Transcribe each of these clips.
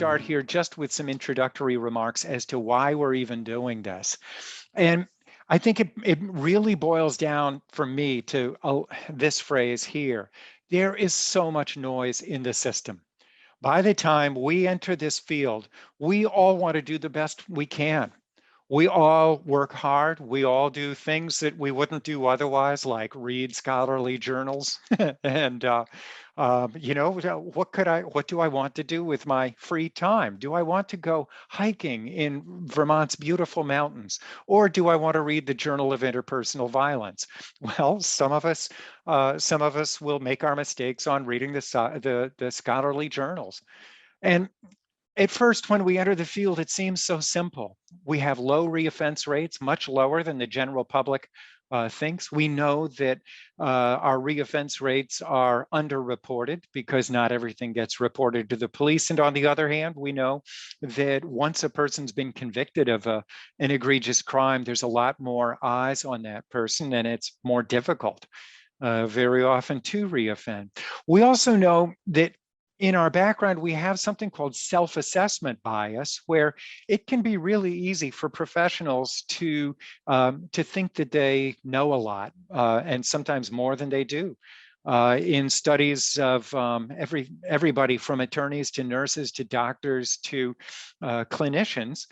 start here just with some introductory remarks as to why we're even doing this. And I think it really boils down for me to this phrase here. There is so much noise in the system. By the time we enter this field, we all want to do the best we can. We all work hard. We all do things that we wouldn't do otherwise, like read scholarly journals. And what do I want to do with my free time? Do I want to go hiking in Vermont's beautiful mountains, or do I want to read the Journal of Interpersonal Violence? Well, some of us will make our mistakes on reading the scholarly journals. And at first, when we enter the field, it seems so simple. We have low reoffense rates, much lower than the general public thinks. We know that our reoffense rates are underreported because not everything gets reported to the police. And on the other hand, we know that once a person's been convicted of an egregious crime, there's a lot more eyes on that person, and it's more difficult very often to reoffend. We also know that in our background, we have something called self-assessment bias, where it can be really easy for professionals to think that they know a lot, and sometimes more than they do. In studies of everybody from attorneys to nurses to doctors to clinicians,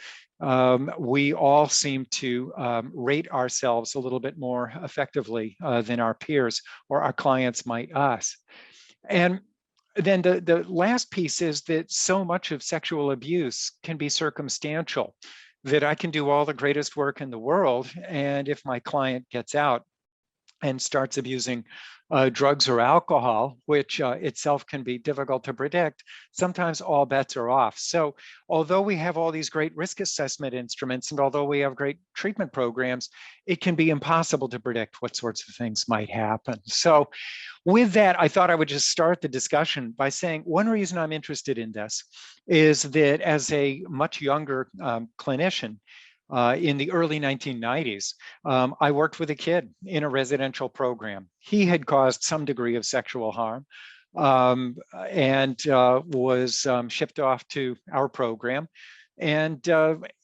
we all seem to rate ourselves a little bit more effectively than our peers or our clients might us. And then the last piece is that so much of sexual abuse can be circumstantial, that I can do all the greatest work in the world, and if my client gets out and starts abusing drugs or alcohol, which itself can be difficult to predict, sometimes all bets are off. So although we have all these great risk assessment instruments, and although we have great treatment programs, it can be impossible to predict what sorts of things might happen. So with that, I thought I would just start the discussion by saying one reason I'm interested in this is that as a much younger clinician, in the early 1990s, I worked with a kid in a residential program. He had caused some degree of sexual harm and was shipped off to our program. And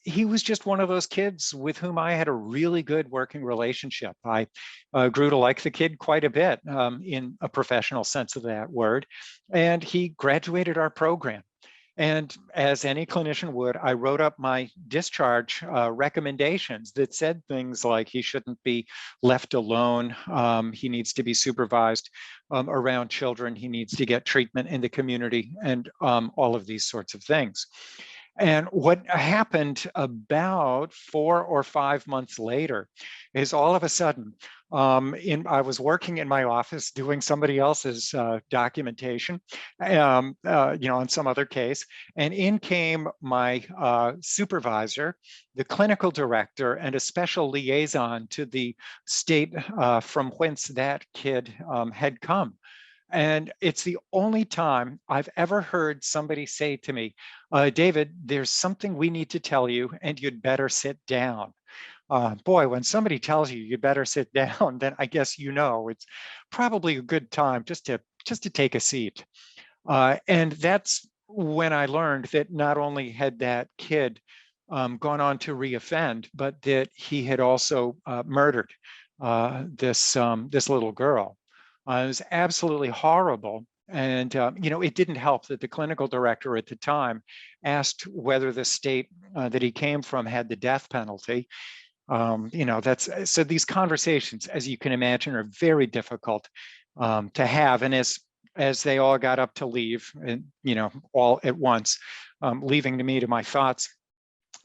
he was just one of those kids with whom I had a really good working relationship. I grew to like the kid quite a bit in a professional sense of that word. And he graduated our program. And as any clinician would, I wrote up my discharge recommendations that said things like he shouldn't be left alone. He needs to be supervised around children. He needs to get treatment in the community and all of these sorts of things. And what happened about 4 or 5 months later is all of a sudden, I was working in my office doing somebody else's documentation, on some other case, and in came my supervisor, the clinical director, and a special liaison to the state from whence that kid had come. And it's the only time I've ever heard somebody say to me, David, there's something we need to tell you, and you'd better sit down. Boy, when somebody tells you you better sit down, then I guess it's probably a good time just to take a seat. And that's when I learned that not only had that kid gone on to reoffend, but that he had also murdered this little girl. It was absolutely horrible. And, it didn't help that the clinical director at the time asked whether the state that he came from had the death penalty. So these conversations, as you can imagine, are very difficult to have. And as they all got up to leave, and, all at once, leaving me to my thoughts,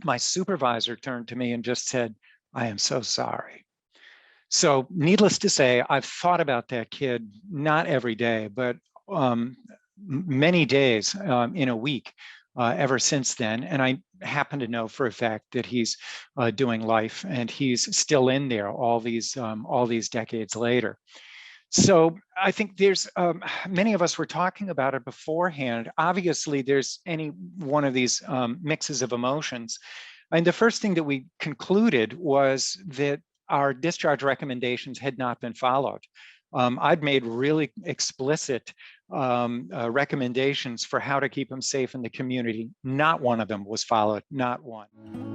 my supervisor turned to me and just said, I am so sorry. So needless to say, I've thought about that kid, not every day, but many days in a week ever since then. And I happen to know for a fact that he's doing life, and he's still in there all these decades later. So I think there's many of us were talking about it beforehand. Obviously, there's any one of these mixes of emotions. And the first thing that we concluded was that our discharge recommendations had not been followed. I'd made really explicit recommendations for how to keep them safe in the community. Not one of them was followed, not one.